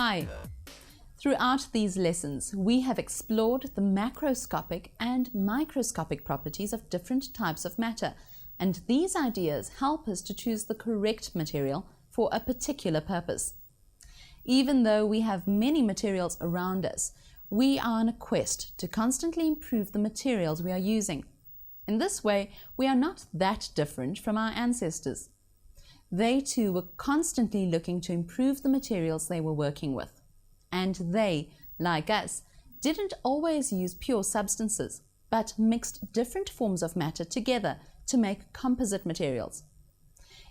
Hi! Throughout these lessons, we have explored the macroscopic and microscopic properties of different types of matter, and these ideas help us to choose the correct material for a particular purpose. Even though we have many materials around us, we are on a quest to constantly improve the materials we are using. In this way, we are not that different from our ancestors. They too were constantly looking to improve the materials they were working with. And they, like us, didn't always use pure substances, but mixed different forms of matter together to make composite materials.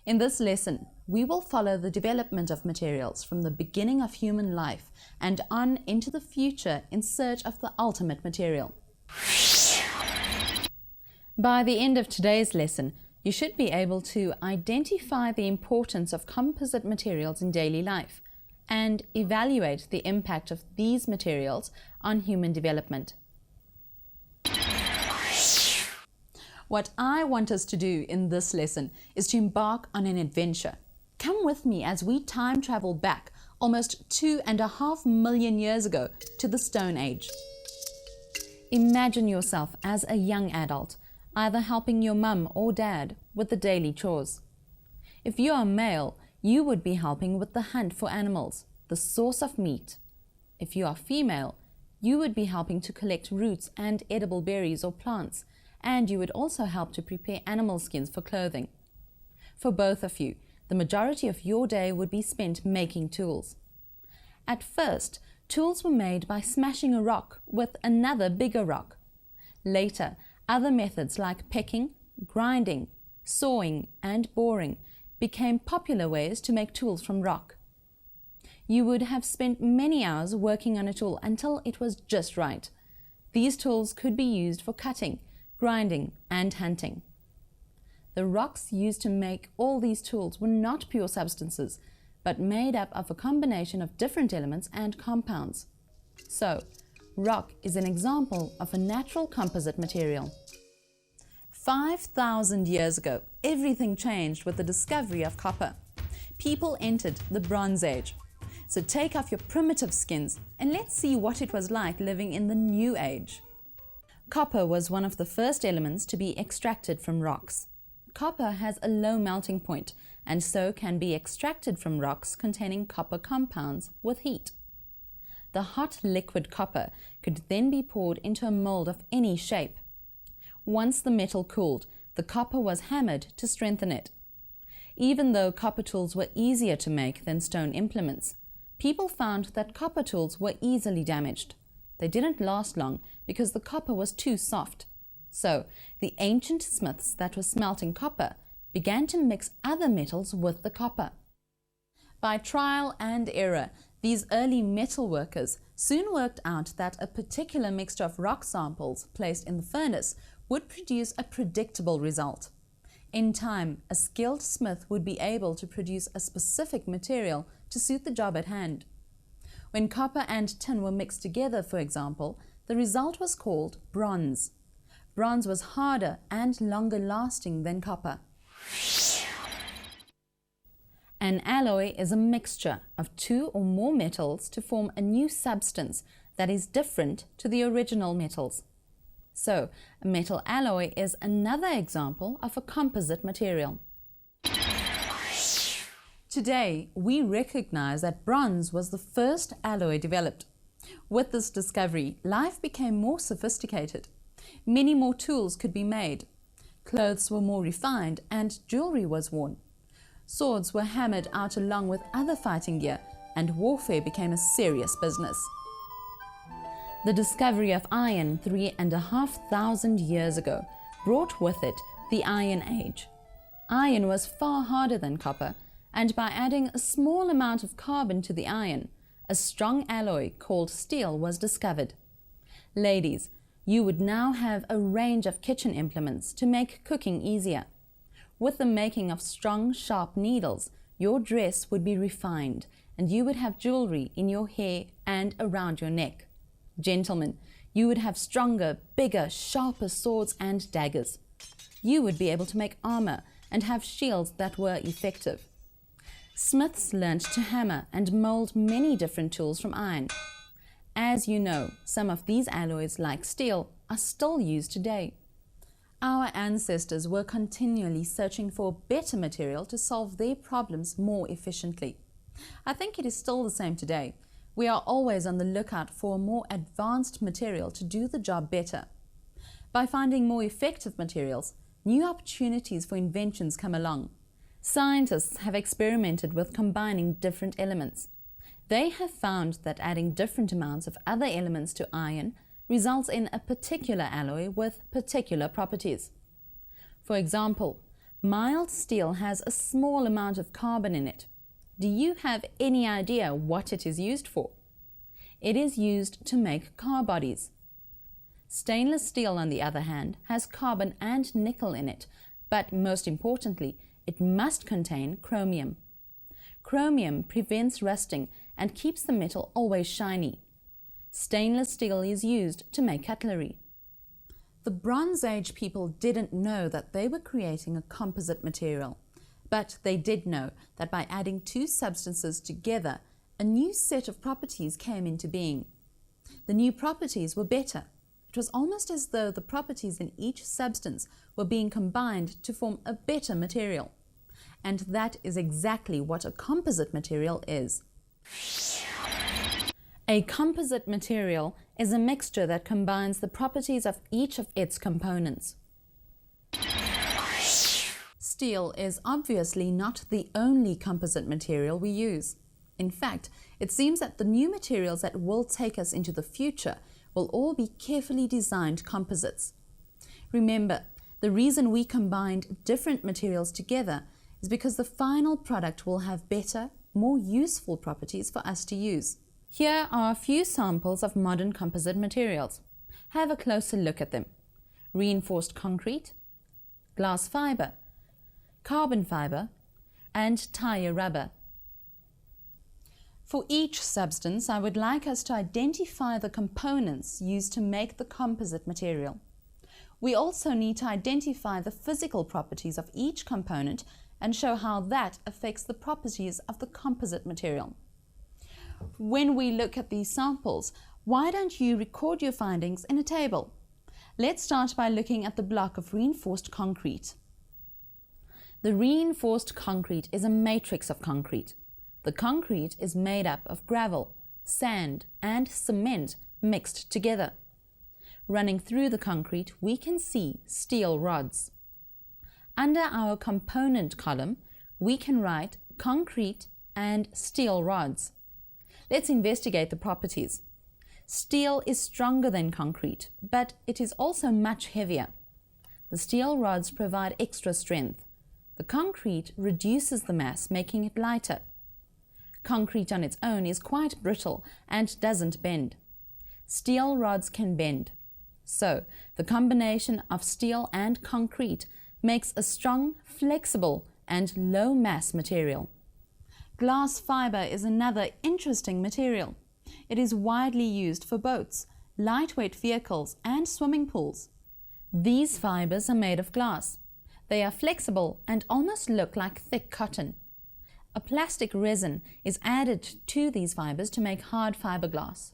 In this lesson, we will follow the development of materials from the beginning of human life and on into the future in search of the ultimate material. By the end of today's lesson, you should be able to identify the importance of composite materials in daily life and evaluate the impact of these materials on human development. What I want us to do in this lesson is to embark on an adventure. Come with me as we time travel back almost 2.5 million years ago to the Stone Age. Imagine yourself as a young adult, either helping your mum or dad with the daily chores. If you are male, you would be helping with the hunt for animals, the source of meat. If you are female, you would be helping to collect roots and edible berries or plants, and you would also help to prepare animal skins for clothing. For both of you, the majority of your day would be spent making tools. At first, tools were made by smashing a rock with another bigger rock. Later, other methods like pecking, grinding, sawing, and boring became popular ways to make tools from rock. You would have spent many hours working on a tool until it was just right. These tools could be used for cutting, grinding, and hunting. The rocks used to make all these tools were not pure substances, but made up of a combination of different elements and compounds. So, rock is an example of a natural composite material. 5,000 years ago, everything changed with the discovery of copper. People entered the Bronze Age. So take off your primitive skins and let's see what it was like living in the New Age. Copper was one of the first elements to be extracted from rocks. Copper has a low melting point and so can be extracted from rocks containing copper compounds with heat. The hot liquid copper could then be poured into a mold of any shape. Once the metal cooled, the copper was hammered to strengthen it. Even though copper tools were easier to make than stone implements, people found that copper tools were easily damaged. They didn't last long because the copper was too soft. So, the ancient smiths that were smelting copper began to mix other metals with the copper. By trial and error, these early metal workers soon worked out that a particular mixture of rock samples placed in the furnace would produce a predictable result. In time, a skilled smith would be able to produce a specific material to suit the job at hand. When copper and tin were mixed together, for example, the result was called bronze. Bronze was harder and longer lasting than copper. An alloy is a mixture of two or more metals to form a new substance that is different to the original metals. So, a metal alloy is another example of a composite material. Today, we recognize that bronze was the first alloy developed. With this discovery, life became more sophisticated. Many more tools could be made. Clothes were more refined and jewelry was worn. Swords were hammered out along with other fighting gear, and warfare became a serious business. The discovery of iron 3,500 years ago brought with it the Iron Age. Iron was far harder than copper, and by adding a small amount of carbon to the iron, a strong alloy called steel was discovered. Ladies, you would now have a range of kitchen implements to make cooking easier. With the making of strong, sharp needles, your dress would be refined, and you would have jewelry in your hair and around your neck. Gentlemen, you would have stronger, bigger, sharper swords and daggers. You would be able to make armor and have shields that were effective. Smiths learnt to hammer and mold many different tools from iron. As you know, some of these alloys, like steel, are still used today. Our ancestors were continually searching for better material to solve their problems more efficiently. I think it is still the same today. We are always on the lookout for a more advanced material to do the job better. By finding more effective materials, new opportunities for inventions come along. Scientists have experimented with combining different elements. They have found that adding different amounts of other elements to iron results in a particular alloy with particular properties. For example, mild steel has a small amount of carbon in it. Do you have any idea what it is used for? It is used to make car bodies. Stainless steel, on the other hand, has carbon and nickel in it, but most importantly, it must contain chromium. Chromium prevents rusting and keeps the metal always shiny. Stainless steel is used to make cutlery. The Bronze Age people didn't know that they were creating a composite material, but they did know that by adding two substances together, a new set of properties came into being. The new properties were better. It was almost as though the properties in each substance were being combined to form a better material. And that is exactly what a composite material is. A composite material is a mixture that combines the properties of each of its components. Steel is obviously not the only composite material we use. In fact, it seems that the new materials that will take us into the future will all be carefully designed composites. Remember, the reason we combined different materials together is because the final product will have better, more useful properties for us to use. Here are a few samples of modern composite materials. Have a closer look at them. Reinforced concrete, glass fiber, carbon fiber, and tire rubber. For each substance, I would like us to identify the components used to make the composite material. We also need to identify the physical properties of each component and show how that affects the properties of the composite material. When we look at these samples, why don't you record your findings in a table? Let's start by looking at the block of reinforced concrete. The reinforced concrete is a matrix of concrete. The concrete is made up of gravel, sand, and cement mixed together. Running through the concrete, we can see steel rods. Under our component column, we can write concrete and steel rods. Let's investigate the properties. Steel is stronger than concrete, but it is also much heavier. The steel rods provide extra strength. The concrete reduces the mass, making it lighter. Concrete on its own is quite brittle and doesn't bend. Steel rods can bend. So, the combination of steel and concrete makes a strong, flexible, and low-mass material. Glass fiber is another interesting material. It is widely used for boats, lightweight vehicles, and swimming pools. These fibers are made of glass. They are flexible and almost look like thick cotton. A plastic resin is added to these fibers to make hard fiberglass.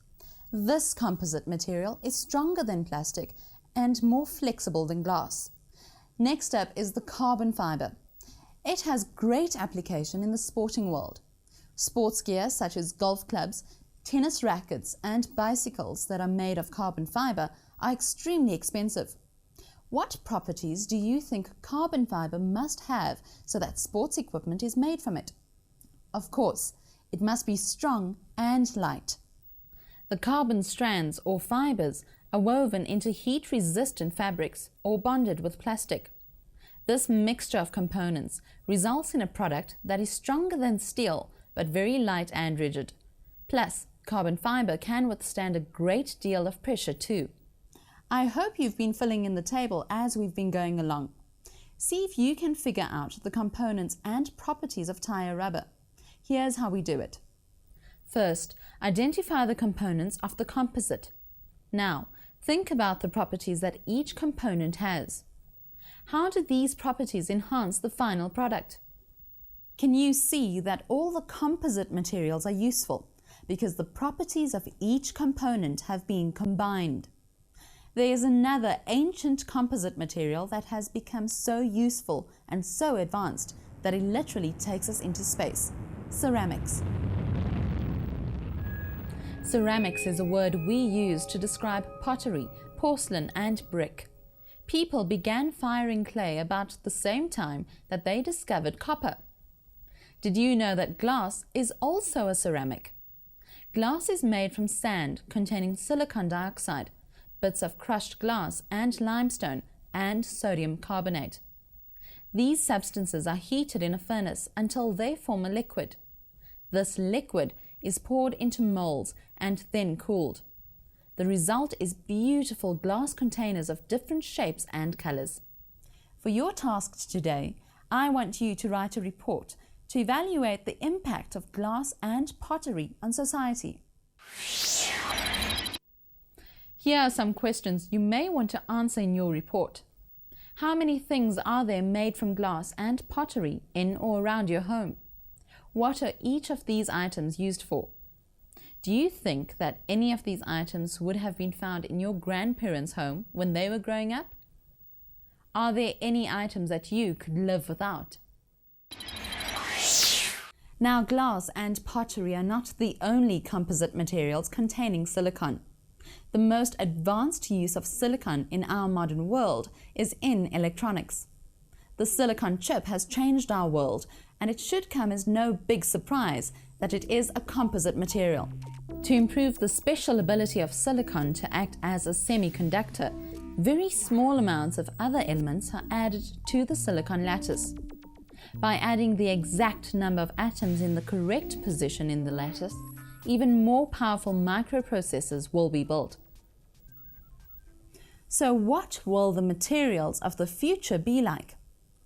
This composite material is stronger than plastic and more flexible than glass. Next up is the carbon fiber. It has great application in the sporting world. Sports gear such as golf clubs, tennis rackets, and bicycles that are made of carbon fiber are extremely expensive. What properties do you think carbon fiber must have so that sports equipment is made from it? Of course, it must be strong and light. The carbon strands or fibers are woven into heat-resistant fabrics or bonded with plastic. This mixture of components results in a product that is stronger than steel but very light and rigid. Plus, carbon fiber can withstand a great deal of pressure too. I hope you've been filling in the table as we've been going along. See if you can figure out the components and properties of tire rubber. Here's how we do it. First, identify the components of the composite. Now, think about the properties that each component has. How do these properties enhance the final product? Can you see that all the composite materials are useful because the properties of each component have been combined? There is another ancient composite material that has become so useful and so advanced that it literally takes us into space: ceramics. Ceramics is a word we use to describe pottery, porcelain, and brick. People began firing clay about the same time that they discovered copper. Did you know that glass is also a ceramic? Glass is made from sand containing silicon dioxide, bits of crushed glass and limestone, and sodium carbonate. These substances are heated in a furnace until they form a liquid. This liquid is poured into molds and then cooled. The result is beautiful glass containers of different shapes and colors. For your task today, I want you to write a report to evaluate the impact of glass and pottery on society. Here are some questions you may want to answer in your report. How many things are there made from glass and pottery in or around your home? What are each of these items used for? Do you think that any of these items would have been found in your grandparents' home when they were growing up? Are there any items that you could live without? Now, glass and pottery are not the only composite materials containing silicon. The most advanced use of silicon in our modern world is in electronics. The silicon chip has changed our world, and it should come as no big surprise that it is a composite material. To improve the special ability of silicon to act as a semiconductor, very small amounts of other elements are added to the silicon lattice. By adding the exact number of atoms in the correct position in the lattice, even more powerful microprocessors will be built. So what will the materials of the future be like?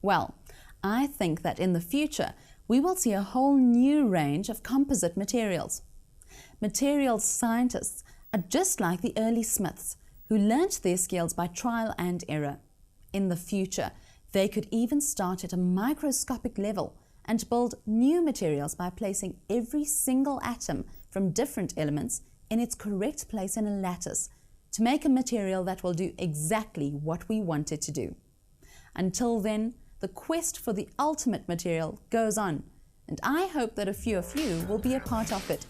Well, I think that in the future we will see a whole new range of composite materials. Materials scientists are just like the early smiths who learnt their skills by trial and error. In the future, they could even start at a microscopic level and build new materials by placing every single atom from different elements in its correct place in a lattice to make a material that will do exactly what we want it to do. Until then, the quest for the ultimate material goes on, and I hope that a few of you will be a part of it.